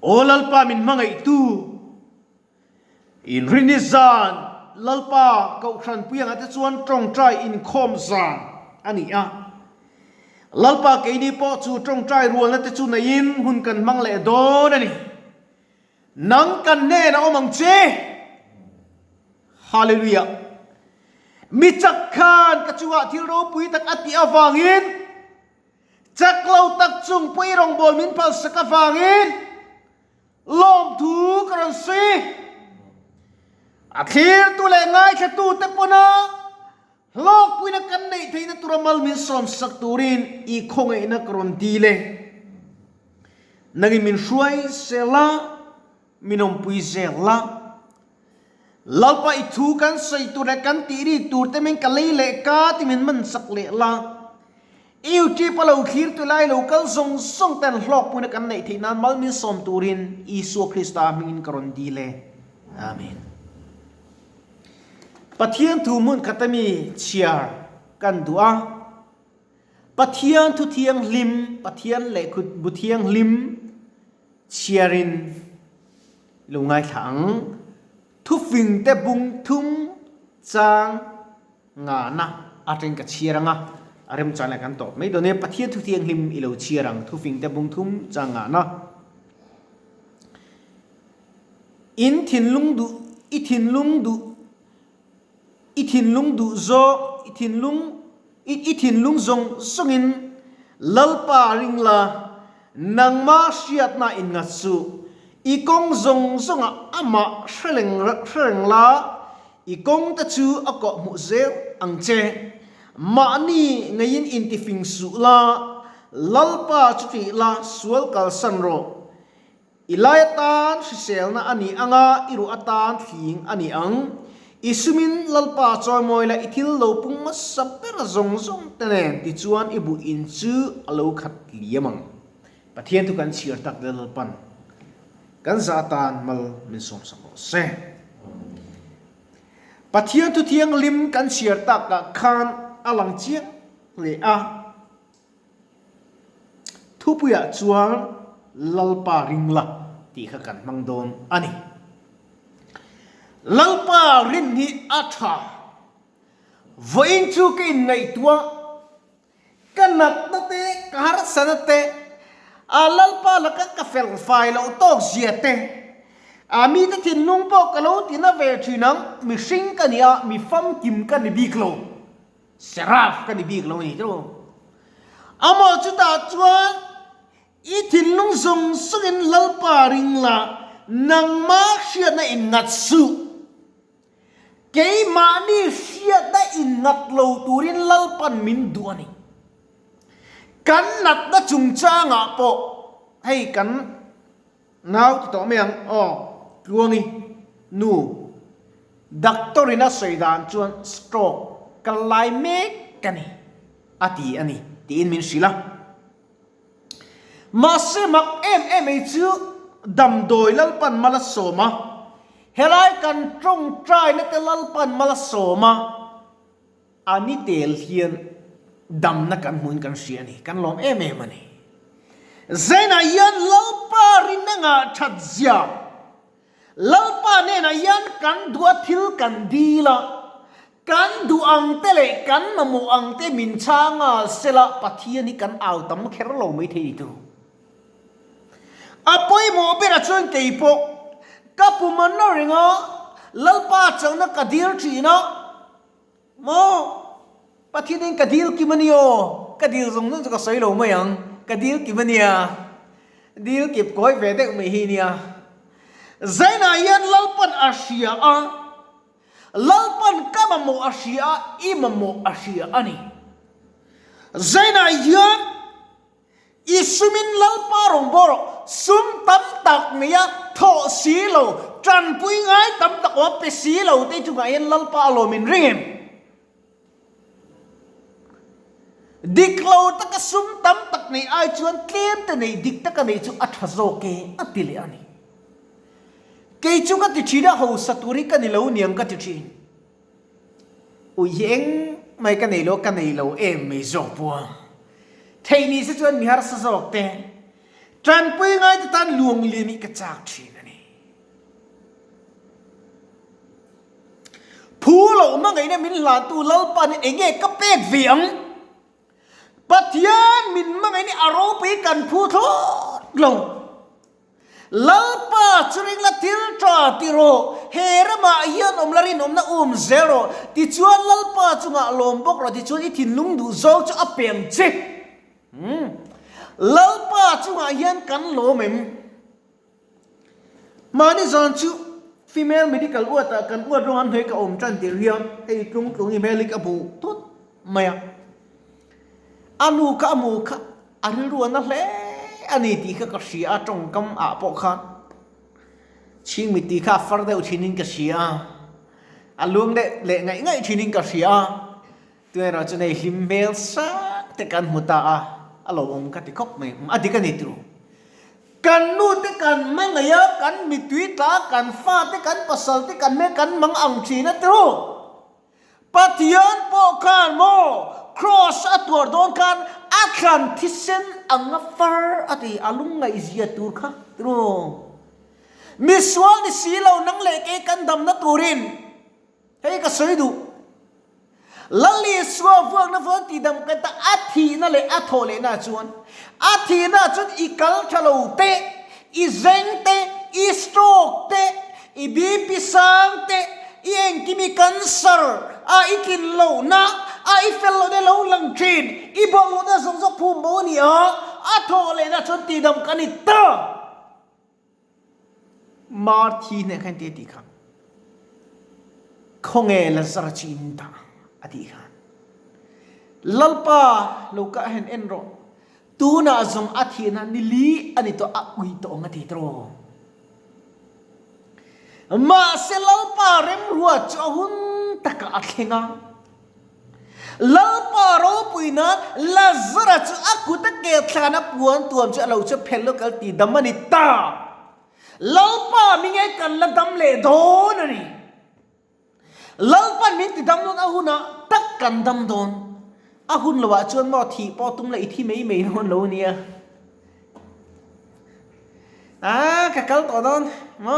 o lalpa min mangai tu in rinizan lalpa kau khan puyang ate chuan trong trai in khom zan ani a lalpa ke ni po chu trong trai rual na te chu na in hun kan mang le don ani nang kan ne na omang che hallelujah mi chak khan ka chuwa thil ro pui tak ati awangin chak lo tak chung pui rong bol min pal saka wangin lom thu karon si akhir tu le ngai kha tu te pona lok pui na kan nei theina turamal min som sak turin i khongai na karon di le nagi min shuai sela minom pui sela lalpa i thu kan sei tu re kan ti ri tur te men ka lei le ka ti min man sak le la iu ti palo khir tu lai lo kal song song tan hlok pui na kan nei theina mal min som turin isu krista min karon di le amen pathian thu mun khatami chiar kan dua pathian thu thiang lim pathian le khut bu thiang lim chiarin lungai thang thu phing te bung thum chang nga na ateng ka chiaranga arem chala kan to mai done pathian thu thiang lim ilo chiarang thu phing te bung thum chang nga na in thin lung du i thin lung du zo i thin lung zong sungin lalpa ringla nangma siat na in nga su i kong zong zonga ama shreng la i kong ta chu ako mu zel ang che ma ni ngayin in ti fing su la lalpa chuti la sual kal san ro ilayatan sisel na ani anga iru atan thing ani ang isumin lalpa choy moi la ithil lo pung ma saper zong tene ti chuan ibu in chu alo khat liamang pathian tu kan chiar tak le lalpan kan zatan mal min som samo se pathian tu thiang lim kan chiar tak ka khan alang chiang le a thupuya chuan lalpa ringla ti kha kan mangdon ani lalpa rin hi atha voin chu ke nei tua kanat na te kahar sanate a lalpa la ka fel fai lo tok ziate ami ta tin nung po ka lo tina ve thinang mi sing ka nia mi fam kim ka ni biklo seraf ka ni biklo ni to amo chu ta chuan i tin nung zong sungin lalpa ring la nang ma sia na in ngat su kei mani sia da ingat lo turin lalpan min duani kan nat na chungcha nga po hey kan naw to meang luangi nu doctorina soidan chuan stroke kalai me kani ati ani tin min sila mase mak em chu dam doi lalpan mala soma helai kan trong trai na te lalpan mala soma ani tel hian dam na kan mun kan siani kan lom em ani zena yan lalpa rin nga thadzia lalpa ne na yan kan dua thil kan dila kan du ang tele kan mamu ang te min changa sela pathiani kan aw tam kher lo mai thei tu apoi mo bera chon keipo kapuman na ringa lalpa chang na kadil china mo pathian kadil kimaniyo kadil zong nang ka sai lo mayang kadil kimania dil kip koi ve de mai hi nia zaina yan lalpan asia a lalpan kamamo asia imamo asia ani zaina yan isumin lalpa rong boro sum tam tak mia tho silo tran pui ngai tam tak wa pe silo te chu ngai lalpa lo min rim diklo ta ka sum tam tak nei ai chuan tlem te nei dik ta ka nei chu athazo ke atile ani ke chu ka ti chira ho saturi ka ni lo niang ka ti chin u yeng mai ka nei lo em mai zo pu thei ni se chuan mi har sa zok te จันปุยง่ายที่ท่านลวงเลียมีกระจากชีนนี่ผู้เหล่ามั่งไงเนี่ยมินหลานตูเล่าปานเองเองก็เป็ดเวียงปัทยานมินมั่งไงนี่อารมณ์ไปกันผู้ทอดลงเล่าป้าจุริงละทิลตราติโรเฮระมาเฮียนอมลารินอมนะเซโรติชวนเล่าป้าจุงะลมบกเราติชวนอีทินลุงดูโซ่จะอเปียมเจเล่าป้าจุงะเฮียนกันโลเมมมานี่จอนชูfemale medical อวดกันอวดร้อนเฮกับจันติเรียมไอ้ตรงอีเมลิกอบูทุดไม่อะอามูกอันนี้รัวนั่นแหละอันนี้ตีข้าก็เสียจงกำอาปอกขันชิงมิตีข้าฟังได้ชินินก็เสียอันลุงเด็กเละไงชินินก็เสียตัวเราจะในฮิมเมลสักแต่กันหัวตาอันเราองค์กันที่คบไม่อันที่กันนี่ตรูกันนู่นที่กันมังเยอะกันมีตุยตากันฟาที่กันปัสสาวะที่กันแม่กันมังอังชีนะตรูปัทยานปอกขันโมcross ตัวโดนกันอัคลันทิเซนอังฟาร์อดีอาลุงไงเสียตัวค่ะตรูมิสวานิสีเรานังเล็กกันดำนัตูรินให้ก็สวยดูลัลลีสวาฟังนัฟตีดำกันตาอัฐินั่นเลยอัฐโอเลน่าจวนอัฐิน่าจวนอีกัลชะโลเตอีเซงเตอีสโตรกเตอีบีพิสังเตอีเอ็นกิมีกันเซอร์อีกินโลนะอีเฟลโลเดโลลังจีนอีบอลโลน่าสงสารผู้โมนี่อัฐโอเลน่าจวนตีดำกันนี่ตามาร์ทีเนี่ยขันเตติขังคงเอลสระจินตาอดีขันลัลปาลูกเห็นเอ็นโรตูน่าจงอาทินันนิลีอันนี้ตัวอุยตัวงติโตรมาเซลัลปาเร็มรัวจหุ่นตะกะเข่งอ่ะลัลปาโรปุยนันลาซาระจอักุตะเกตขานับวนตัวจะเราจะเพลโลกัลตีดัมมันตาลัลปามีไงกันละดัมเลโดนนี่ลัลปามีติดัมโดนอาหุนะตักกันดัมโดนอาหุนละว่าชวนมอทีปอตุ้มเลยที่ไม่โดนโลเนี่ยกะกัลตัวโดนมา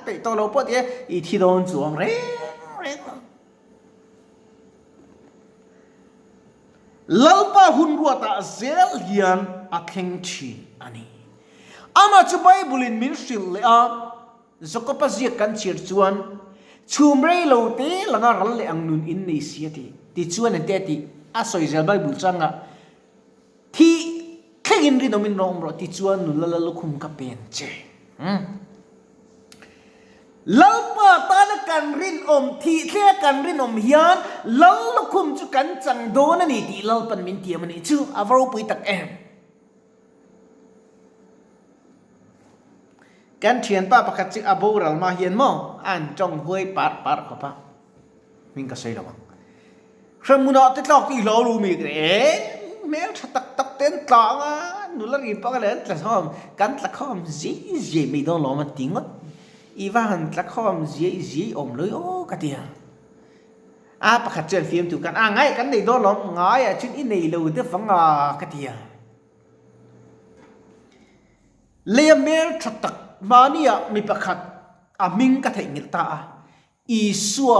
ไปตัวเราปอดเนี่ยอีที่โดนจวงเร่ลัลปาหุนรัวตาเซลยันอักเฮงชีอันนี้อามาจะไบเบิลมินสิลเลยจกปัจจัยกันเชื่อชวนชูมเรย์โลเตลังรัลเลยอังนุนอินในเสียทีที่ชวนเตติอาศัยเซลไบเบิลจังที่แค่ยินดีนมินรองรอที่ชวนนุนละลุคุมกับเป็นเจลัลปาตานกันรินที่เทียกันรินฮิยันลัลลุคุมจุกันจังโดนนี่ที่ลัลปันมินเทียมันนี่ชูอาวรูปุยตักกันเทียนป้าประคัตจิอาบูรัลมาเฮียนมออันจงห้วยปาร์ก็ป้ามิงก็ใช่หรอมั้งครั้งมุนอติดลอกที่ล้อรูมีกันแม้ตักเต้นต่างนุลรีปากเลยแต่ชอบกันตะข้อมจีไม่ต้องล้อมันติ้งวะอีว่าหันตะข้อมจีอมเลยโอ้กะเดียประคัตเจนฟิล์มถูกกันไงกันได้โดนล้อมง่ายชุดอินในรูเดือดฟังกะเดียเลียเมลตักมาเนี่ยมีประคัตมิงกะเทงิตาอีสัว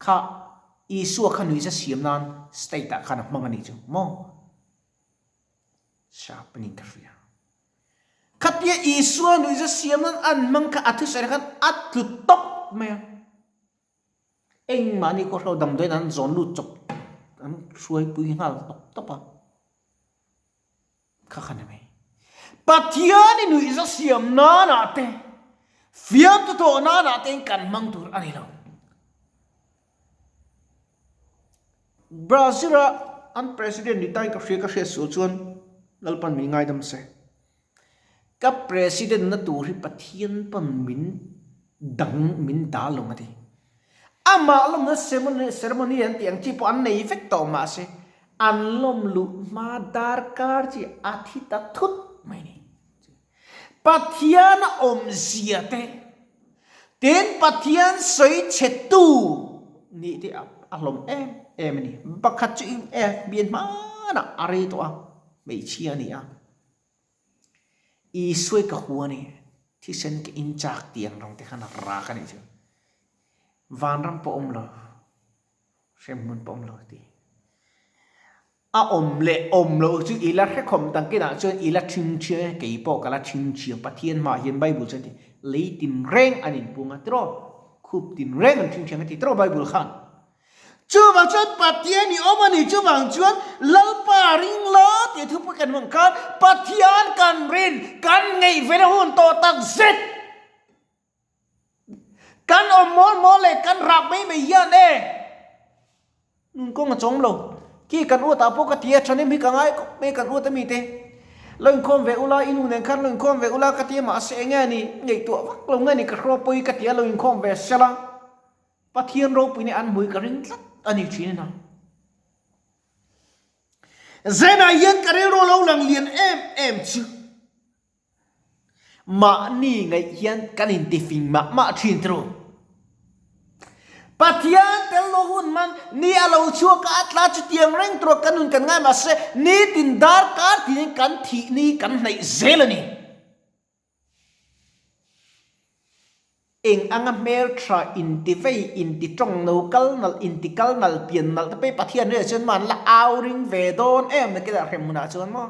ข้านุยจะเสียมนั้นสเตตัขันมังอันนี้จูมอชาปนิงกระเรียขัดเยอีสัวนุยจะเสียมนั้นอันมังกะอัตุเสร็จกันอัตุตบไหมเอ็งมานี่ก็เราดำด้วยนั้นจนลุจบอันช่วยปุยหัลตบปะข้าขันไหมปัทยานี่นุยจะเสียมนาเตเฟียมตัวนาเตกันมังตัวอันนี้เราบราซิลอันประธานนิตัยกับเสียสุชวนนัลปันมีไงดำเสกับประธานนัตัวที่ปะเทียนปันมินดังมินดาลงมาดีมาลงนั้นเซอร์มอนีอันที่อังจีปอันในเฟกต์ต่อมาเสอันลมลุมาดาร์การจีอาทิตย์ทุดไม่นี่ปะเทียนเสียเตเต็นปะเทียนสวยเฉตูนี่ที่อารมณ์นี่บักขัดจุเบียนมานะอะไรตัวไม่เชียนี่ อีสวยกับหัวนี่ที่เซนกับอินจากเตียงรองแต่ขนาดรากันนี่จ้ะวันรำปอมเลยเช่นมันปอมเลยทีอมเละอมเลยจู่อีละแค่คมตั้งกี่น่ะจนอีละชิงเชื่อกี่ปอกละชิงเชื่อปะเทียนมาเห็นใบบุษทีเลยตินเร่งอันนี้ปุ่งอัตโรคูบตินเร่งอันชิงเชื่อกันที่ตรอใบบุลขันจู่บางจวนปะเทียนนี่อมันนี่จู่บางจวนลัลปาริงล้อที่ทุกประกันมังคันปะเทียนกันรินกันไงเวลาหุ่นโตตักเสร็จกันอมมอเลยกันรักไม่เยอะเน่นุ่งก็มาจงลงกี่กันอ้วตาปกติฉันนี่มีกันไงไม่กันอ้วตมีเตะลงคอมเวอุลาอินูเนขันลงคอมเวอุลากติมาเสียงนี่ไงตัววักลงไงนี่กระโปรงกติลงคอมเวเสละปะเทียนรูปนี่อันมวยกระริงลัดอันนี้ชี้นะเจนายันกระเรื่องเราหลังเลียนเอ็มชื่อมานี่ไงยันกันอินติฟิงมาทิ้งตรงปัทยาเตลโลหุ่นมันนี่เราชัวร์กัดลาจุดยังเร่งตัวกันนุ่นกันง่ายมาเสนี่ตินดาร์การที่นี่กันที่นี่กันในเซลนี่เองอังเมลทราอินติเฟยอินติตรงโนกัลนัลอินติกัลนัลเปลี่ยนนัลแต่ไปปัทยาเนี่ยจนมันละเอาริงเวดอนนั่นก็ได้เรื่องมุนาจนมั้ง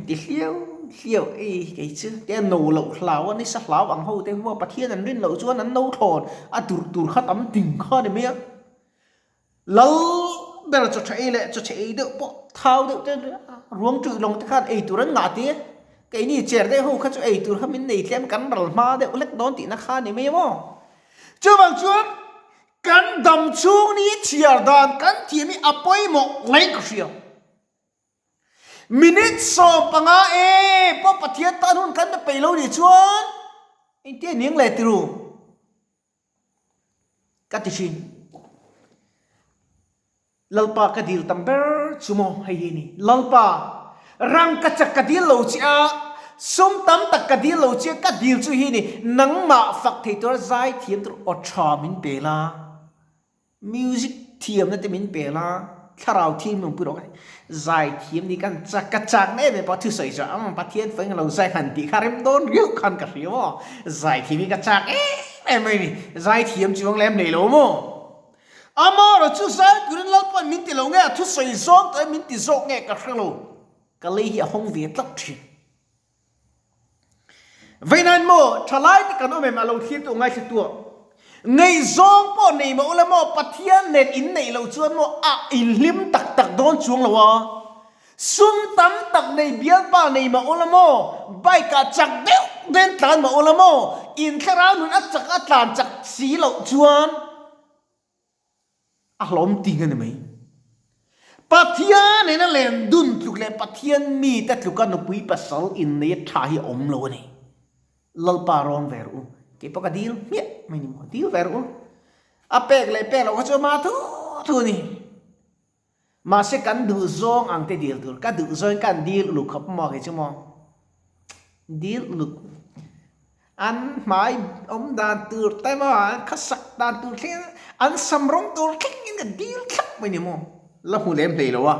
ติเลี้ยวไอ้ชื่อแต่หนูเหล่าเหล่าอันนี้สักเหล่าบางหูแต่ว่าประเทศนั้นริ้นเหล่าชัวนั้นหนูถอนตูดข้าตั้มติ่งข้าเนี่ยมั้ยแล้วเดี๋ยวจะใช้เลยจะใช้เดี๋ยวปะเท้าเดี๋ยวจะรวมจุดลงที่ข้าไอ้ตัวนั้นหนาเตี้ยไอ้นี่เจ๋อได้หูข้าจะไอ้ตัวข้ามินในเทียมกันรัลมาเดี๋ยวเล็กโดนตีนักข้าเนี่ยมั้ยมั้งเจ้าบางช่วงกันดำช่วงนี้เชียร์ดานกันที่มีอภัยหมกเล่นกับเชียร์มินิทสอบปังพอปะเทียนตาหุ่นกันจะไปโลดิชวนไอ้เตี้ยนิ่งเลยติรูกัติชินลัลปากระดิลตัมเบอร์ชุโมให้นี่ลัลปารังกระจักกระดิลโลจีอาสมตั้มตักกระดิลโลจีกระดิลจุฮีนี่นังมาฝักเทตัวใจเทียมตัวอดชามินเปล่ามิวสิกเทียมนั่นจะมินเปล่าคาราโอเกะมันพูดว่าใจทีมนี้กันจักกระจักเนี่ยเป็นพอที่ใส่จะปะเทียนฟังเราใจขันตีคาริมโดนเรียกขันกระเรียวใจทีมนี้กระจักไม่นี่ใจทีมจีวงแหลมเลยโลโมอามาเราชุดใจกุนลับมันมินติโลเงี้ยทุกใส่ซองแต่มินติซองเงี้ยกระเรียวก็เลยที่ห้องเวียดลักทีเวนันโมทลายที่กันว่าไม่มาเราเทียบตัวง่ายสุดตัวในซองป้อนในมาอุลามะปะเทียนเน็ตอินในเราชวนโมอินลิมตักโดนช่วงละวะซุมตั้มตักในเบียร์ป้าในมาอุลามะใบกาจักเดียวเดินตามมาอุลามะอินแค่เราหนุนจักตามจักสีเราชวนล้อมติงกันไหมปะเทียนในนั่นแหละดุนทุกแหล่ปะเทียนมีแต่ทุกการนุบวิปัสสาวอินในท่าให้อมโลนี่ลัลปารองเวรุกี่ปกติเนี่ยไม่นี่มั้งดีลเวรุเป๊กเลยเป๊กเราก็จะมาทุนี่มาเสกันดูซองอังเตดีลตัวกันดูซองกันดีลลูกขับมาเกี่ยมั้งดีลลูกอันหมายดานตัวแต่ว่าขัดสักดานตัวแค่อันสำรองตัวแค่นี้กันดีลขับไม่นี่มั้งแล้วหูเล่มเลยหรอวะ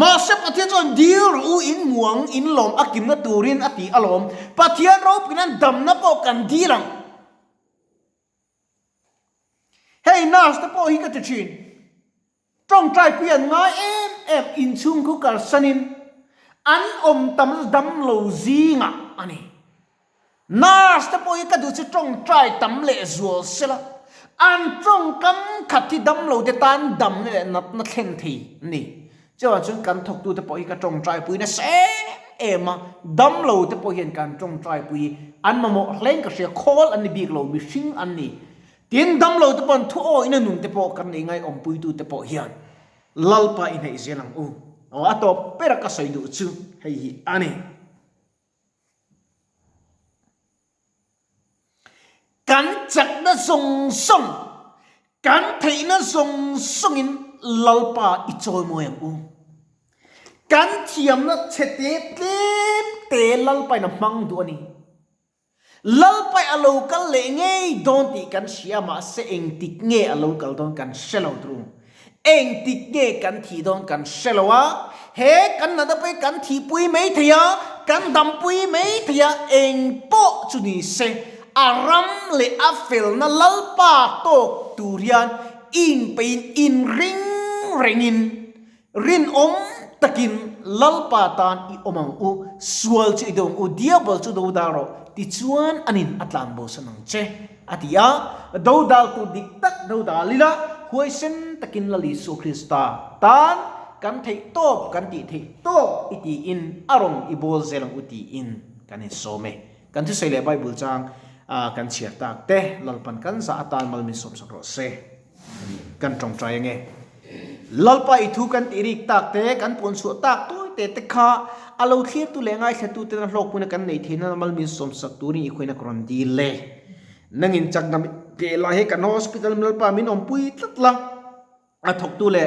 มาเสปะเทียนจนดีลรู้อินหมวงอินหลอมอากิมนัตูรินอติอารมณ์ปะเทียนเราเป็นนั้นดำนับเอากันดีลังเฮ้ยน่าสตปอฮิกตชินจ้องใจเปลี่ยนง่ายอินชุ่มคุกสนินอันตำดำโลซีงะอันนี้น่าสตปอฮิกดูสิจ้องใจตำเละจัวเสละอันจ้องกำขัดที่ดำโลเดตันดำนี่แหละนัดเข่งทีนี่เจ้าจนกันถกดูแต่ปอยกระจงใจปุยนะเสมาดำโลแต่ปอยเห็นการจงใจปุยอันมาโมเล่นกับเสียคอลอันนี้บีกโลมิชิงอันนี้เตียนดำโลแต่ปอนทั่วอินนุ่นแต่ปอกันยังไงปุยดูแต่ปอเฮียนลัลปาอินให้เจลังว่าตัวเปรักษัยดูซึให้อันนี้กันจักน่ะส่งกันเทน่ะส่งอินลัลปาอิจอยมวยกันเทียมน่ะเฉดเตลัลไปน่ะมังตัวนี้ลัลไปอโลกันเลยไงโดนตีกันเสียมาเสงติเงอโลกันโดนกันเชลเอาตรง eng tik ge kan thi don kan selawa he kan na da pe kan thi pui mei thia kan dam pui mei thia eng po chu ni se aram le afel na lalpa tok turian in pein in ringin rin takin lalpa tan i omang u sual chi dong u diabol chu do daro ti chuan anin atlang bo sanang che atia do dal tu diktak do dalila huaisen takin lali su krista tan kan thei top kan ti thei top iti in arong ibol zelang uti in kan some kan thi sele bible chang kan chia tak te lalpan kan sa atan malmin som sakro se kan trong trai nge lalpa ithu kan tirik tak te kan pon su tak tu te kha alo thir tu lengai thatu te na hlok puna kan nei thina malmin som sak turi i khoina kron di le nangin chak nam ke la he kan hospital lalpa min om pui tlatla a thok tu le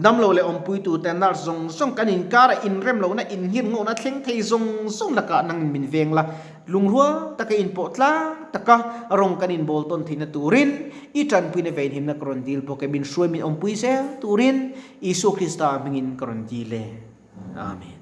nam lo le om pui tu te nar zong song kan in kara in rem lo na in hin ngo na thleng thei zong song la ka nang min veng la lungrua taka in potla taka rong kan in bolton thina turin i tran pui ne vein him na kron dil po ke bin shoi min om pui se turin isu krista mingin kron dile amen.